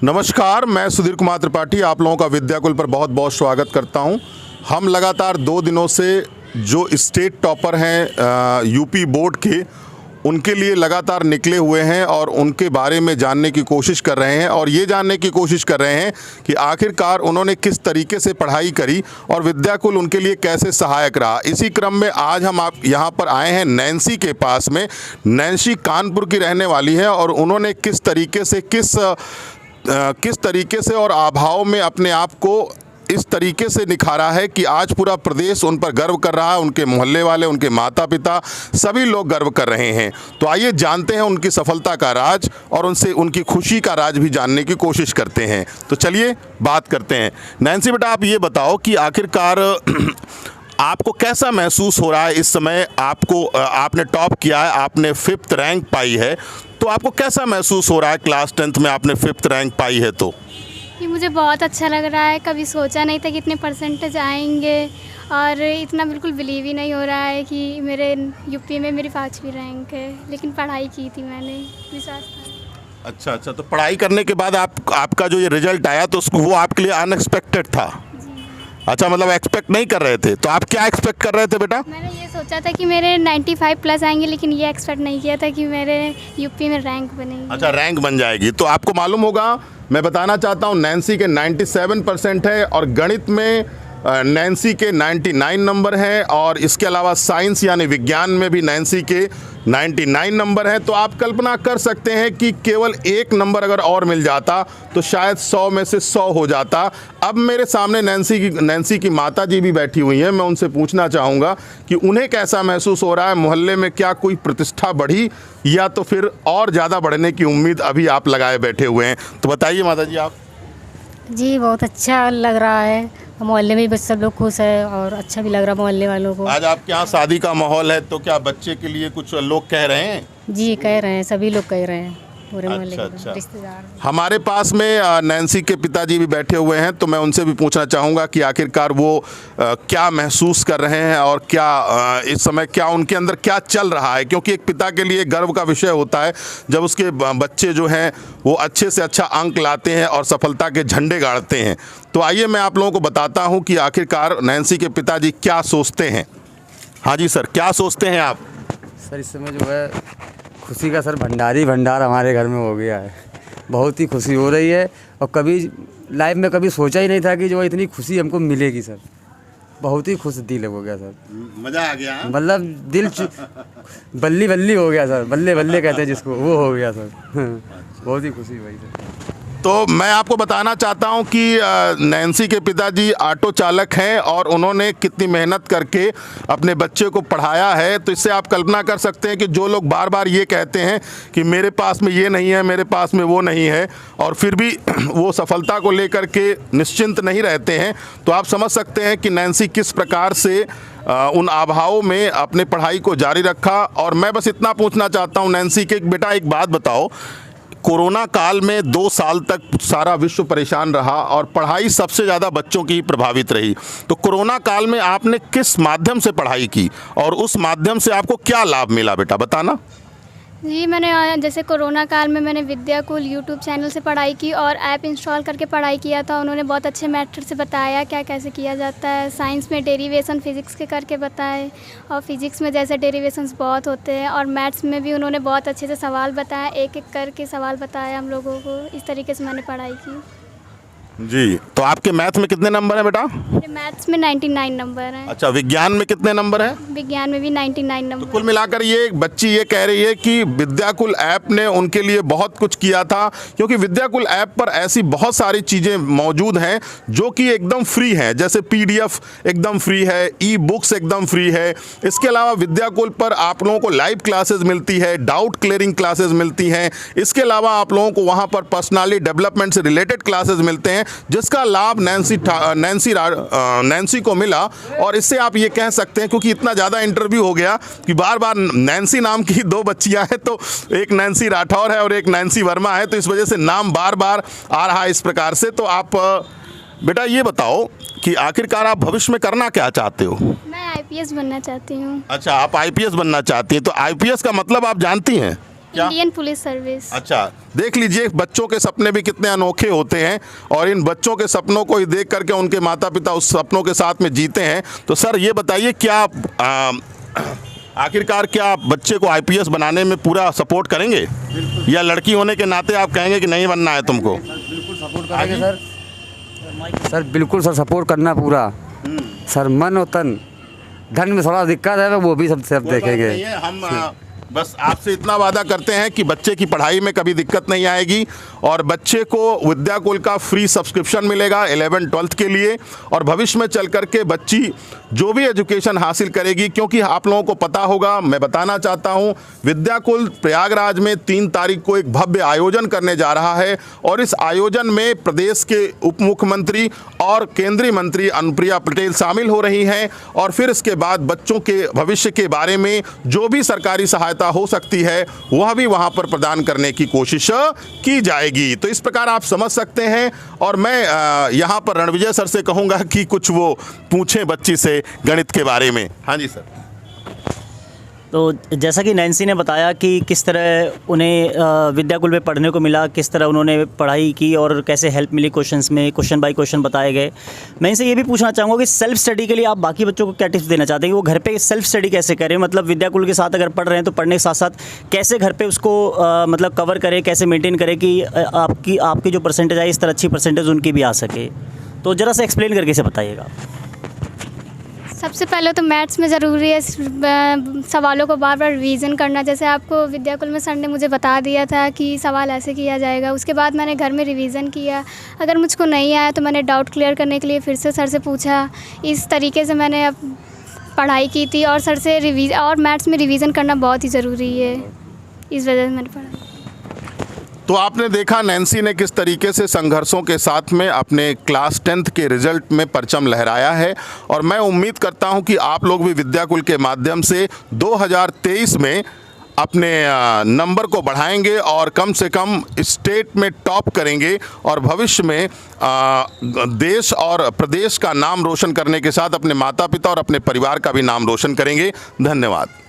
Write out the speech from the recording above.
नमस्कार, मैं सुधीर कुमार त्रिपाठी आप लोगों का विद्याकुल पर बहुत बहुत स्वागत करता हूं। हम लगातार 2 दिनों से जो स्टेट टॉपर हैं यूपी बोर्ड के, उनके लिए लगातार निकले हुए हैं और उनके बारे में जानने की कोशिश कर रहे हैं और ये जानने की कोशिश कर रहे हैं कि आखिरकार उन्होंने किस तरीके से पढ़ाई करी और विद्याकुल उनके लिए कैसे सहायक रहा। इसी क्रम में आज हम आप यहाँ पर आए हैं नैन्सी के पास में। नैन्सी कानपुर की रहने वाली है और उन्होंने किस तरीके से और अभाव में अपने आप को इस तरीके से निखारा है कि आज पूरा प्रदेश उन पर गर्व कर रहा है। उनके मोहल्ले वाले, उनके माता पिता, सभी लोग गर्व कर रहे हैं। तो आइए जानते हैं उनकी सफलता का राज और उनसे उनकी खुशी का राज भी जानने की कोशिश करते हैं। तो चलिए बात करते हैं। नैन्सी बेटा, आप ये बताओ कि आखिरकार आपको कैसा महसूस हो रहा है इस समय? आपने टॉप किया है, आपने 5th रैंक पाई है, तो आपको कैसा महसूस हो रहा है? क्लास 10th में आपने 5th रैंक पाई है तो ये मुझे बहुत अच्छा लग रहा है। कभी सोचा नहीं था कि इतने परसेंटेज आएंगे और इतना बिल्कुल बिलीव ही नहीं हो रहा है कि मेरे यूपी में मेरी 5वीं रैंक है। लेकिन पढ़ाई की थी मैंने, विश्वास था। अच्छा, तो पढ़ाई करने के बाद आपका जो ये रिजल्ट आया तो वो आपके लिए अनएक्सपेक्टेड था? अच्छा, मतलब एक्सपेक्ट नहीं कर रहे थे। तो आप क्या एक्सपेक्ट कर रहे थे बेटा? मैंने ये सोचा था कि मेरे 95 प्लस आएंगे, लेकिन ये एक्सपेक्ट नहीं किया था कि मेरे यूपी में रैंक बनेगी। अच्छा, रैंक बन जाएगी। तो आपको मालूम होगा, मैं बताना चाहता हूँ, नैन्सी के 97% है और गणित में नैन्सी के 99 नंबर हैं और इसके अलावा साइंस यानी विज्ञान में भी नैन्सी के 99 नंबर हैं। तो आप कल्पना कर सकते हैं कि केवल 1 नंबर अगर और मिल जाता तो शायद 100 में से 100 हो जाता। अब मेरे सामने नैन्सी की माता जी भी बैठी हुई हैं। मैं उनसे पूछना चाहूँगा कि उन्हें कैसा महसूस हो रहा है। मोहल्ले में क्या कोई प्रतिष्ठा बढ़ी या तो फिर और ज़्यादा बढ़ने की उम्मीद अभी आप लगाए बैठे हुए हैं? तो बताइए माता जी आप। जी, बहुत अच्छा लग रहा है। मोहल्ले में भी सब लोग खुश है और अच्छा भी लग रहा है मोहल्ले वालों को। आज आपके यहाँ शादी का माहौल है, तो क्या बच्चे के लिए कुछ लोग कह रहे हैं? जी, कह रहे हैं, सभी लोग कह रहे हैं, पूरे मोहल्ले अच्छा। के रिश्तेदार। हमारे पास में नैन्सी के पिताजी भी बैठे हुए हैं, तो मैं उनसे भी पूछना चाहूँगा कि आखिरकार वो क्या महसूस कर रहे हैं और क्या इस समय क्या उनके अंदर क्या चल रहा है। क्योंकि एक पिता के लिए गर्व का विषय होता है जब उसके बच्चे जो हैं वो अच्छे से अच्छा अंक लाते हैं और सफलता के झंडे गाड़ते हैं। तो आइए मैं आप लोगों को बताता हूँ कि आखिरकार नैन्सी के पिताजी क्या सोचते हैं। हाँ जी सर, क्या सोचते हैं आप? सर, इस समय जो है खुशी का सर भंडार ही भंडार हमारे घर में हो गया है। बहुत ही खुशी हो रही है और कभी लाइफ में कभी सोचा ही नहीं था कि जो इतनी खुशी हमको मिलेगी सर। बहुत ही खुश दिल हो गया सर, मज़ा आ गया। मतलब दिल बल्ली बल्ली हो गया सर, बल्ले बल्ले कहते हैं जिसको, वो हो गया सर। बहुत ही खुशी हुई सर। तो मैं आपको बताना चाहता हूं कि नैन्सी के पिताजी ऑटो चालक हैं और उन्होंने कितनी मेहनत करके अपने बच्चे को पढ़ाया है। तो इससे आप कल्पना कर सकते हैं कि जो लोग बार बार ये कहते हैं कि मेरे पास में ये नहीं है, मेरे पास में वो नहीं है, और फिर भी वो सफलता को लेकर के निश्चिंत नहीं रहते हैं, तो आप समझ सकते हैं कि नैन्सी किस प्रकार से उन अभावों में अपने पढ़ाई को जारी रखा। और मैं बस इतना पूछना चाहता हूँ नैन्सी के, बेटा एक बात बताओ, कोरोना काल में 2 साल तक सारा विश्व परेशान रहा और पढ़ाई सबसे ज़्यादा बच्चों की ही प्रभावित रही। तो कोरोना काल में आपने किस माध्यम से पढ़ाई की और उस माध्यम से आपको क्या लाभ मिला बेटा, बताना। जी, मैंने जैसे कोरोना काल में मैंने विद्याकुल यूट्यूब चैनल से पढ़ाई की और ऐप इंस्टॉल करके पढ़ाई किया था। उन्होंने बहुत अच्छे मेथड से बताया क्या कैसे किया जाता है। साइंस में डेरिवेशन फिज़िक्स के करके बताए और फिज़िक्स में जैसे डेरिवेशंस बहुत होते हैं, और मैथ्स में भी उन्होंने बहुत अच्छे से सवाल बताया, एक एक करके सवाल बताया हम लोगों को। इस तरीके से मैंने पढ़ाई की। जी, तो आपके मैथ में कितने नंबर हैं बेटा? मेरे मैथ्स में 99 नंबर हैं। अच्छा, विज्ञान में कितने नंबर हैं? विज्ञान में भी 99 नंबर। तो कुल मिलाकर ये बच्ची ये कह रही है कि विद्याकुल ऐप ने उनके लिए बहुत कुछ किया था, क्योंकि विद्याकुल ऐप पर ऐसी बहुत सारी चीज़ें मौजूद हैं जो कि एकदम फ्री हैं। जैसे PDF एकदम फ्री है, ई-बुक्स एकदम फ्री है। इसके अलावा विद्याकुल पर आप लोगों को लाइव क्लासेस मिलती है, डाउट क्लियरिंग क्लासेस मिलती हैं। इसके अलावा आप लोगों को वहाँ पर पर्सनालिटी डेवलपमेंट से रिलेटेड क्लासेस मिलते हैं, जिसका लाभ नैन्सी को मिला। और इससे आप ये कह सकते हैं, क्योंकि इतना ज़्यादा इंटरव्यू हो गया कि बार बार नैन्सी नाम की 2 बच्चियां हैं, तो एक नैन्सी राठौर है और एक नैन्सी वर्मा है, तो इस वजह से नाम बार बार आ रहा है इस प्रकार से। तो आप बेटा ये बताओ कि आखिरकार आप भविष्य में करना क्या चाहते हो? मैं IPS बनना चाहती हूँ। अच्छा, आप IPS बनना चाहती हैं। तो IPS का मतलब आप जानती हैं? क्या? Indian police service. अच्छा, देख लीजिए बच्चों के सपने भी कितने अनोखे होते हैं और इन बच्चों के सपनों को ही देख करके उनके माता पिता उस सपनों के साथ में जीते हैं। तो सर ये बताइए क्या आखिरकार क्या आप बच्चे को आईपीएस बनाने में पूरा सपोर्ट करेंगे या लड़की होने के नाते आप कहेंगे कि नहीं बनना है तुमको? बिल्कुल सपोर्ट करेंगे सर। सर बिल्कुल सर सपोर्ट करना पूरा सर, मन और तन। धन में थोड़ा दिक्कत है वो भी सब देखेंगे। हम बस आपसे इतना वादा करते हैं कि बच्चे की पढ़ाई में कभी दिक्कत नहीं आएगी और बच्चे को विद्याकुल का फ्री सब्सक्रिप्शन मिलेगा 11-12 के लिए और भविष्य में चल कर के बच्ची जो भी एजुकेशन हासिल करेगी, क्योंकि आप लोगों को पता होगा, मैं बताना चाहता हूं, विद्याकुल प्रयागराज में 3 तारीख को एक भव्य आयोजन करने जा रहा है और इस आयोजन में प्रदेश के उप मुख्यमंत्री और केंद्रीय मंत्री अनुप्रिया पटेल शामिल हो रही हैं और फिर इसके बाद बच्चों के भविष्य के बारे में जो भी सरकारी सहायता हो सकती है वह भी वहां पर प्रदान करने की कोशिश की जाएगी। तो इस प्रकार आप समझ सकते हैं और मैं यहां पर रणविजय सर से कहूंगा कि कुछ वो पूछें बच्ची से गणित के बारे में। हाँ जी सर। तो जैसा कि नैन्सी ने बताया कि किस तरह उन्हें विद्याकुल में पढ़ने को मिला, किस तरह उन्होंने पढ़ाई की और कैसे हेल्प मिली क्वेश्चंस में, क्वेश्चन बाय क्वेश्चन बताए गए। मैं इनसे ये भी पूछना चाहूँगा कि सेल्फ स्टडी के लिए आप बाकी बच्चों को क्या टिप्स देना चाहते हैं कि वो घर पे सेल्फ स्टडी कैसे करें? मतलब विद्याकुल के साथ अगर पढ़ रहे हैं तो पढ़ने के साथ साथ कैसे घर पर उसको मतलब कवर करें, कैसे मेनटेन करें कि आपकी जो परसेंटेज आई इस तरह अच्छी परसेंटेज उनकी भी आ सके। तो ज़रा सा एक्सप्लेन करके इसे बताइएगा। सबसे पहले तो मैथ्स में ज़रूरी है सवालों को बार बार रिवीजन करना। जैसे आपको विद्याकुल में सर ने मुझे बता दिया था कि सवाल ऐसे किया जाएगा, उसके बाद मैंने घर में रिवीजन किया। अगर मुझको नहीं आया तो मैंने डाउट क्लियर करने के लिए फिर से सर से पूछा। इस तरीके से मैंने अब पढ़ाई की थी और सर से और मैथ्स में रिवीजन करना बहुत ही ज़रूरी है, इस वजह से मैंने पढ़ा। तो आपने देखा नैन्सी ने किस तरीके से संघर्षों के साथ में अपने क्लास 10th के रिजल्ट में परचम लहराया है और मैं उम्मीद करता हूं कि आप लोग भी विद्याकुल के माध्यम से 2023 में अपने नंबर को बढ़ाएंगे और कम से कम स्टेट में टॉप करेंगे और भविष्य में देश और प्रदेश का नाम रोशन करने के साथ अपने माता पिता और अपने परिवार का भी नाम रोशन करेंगे। धन्यवाद।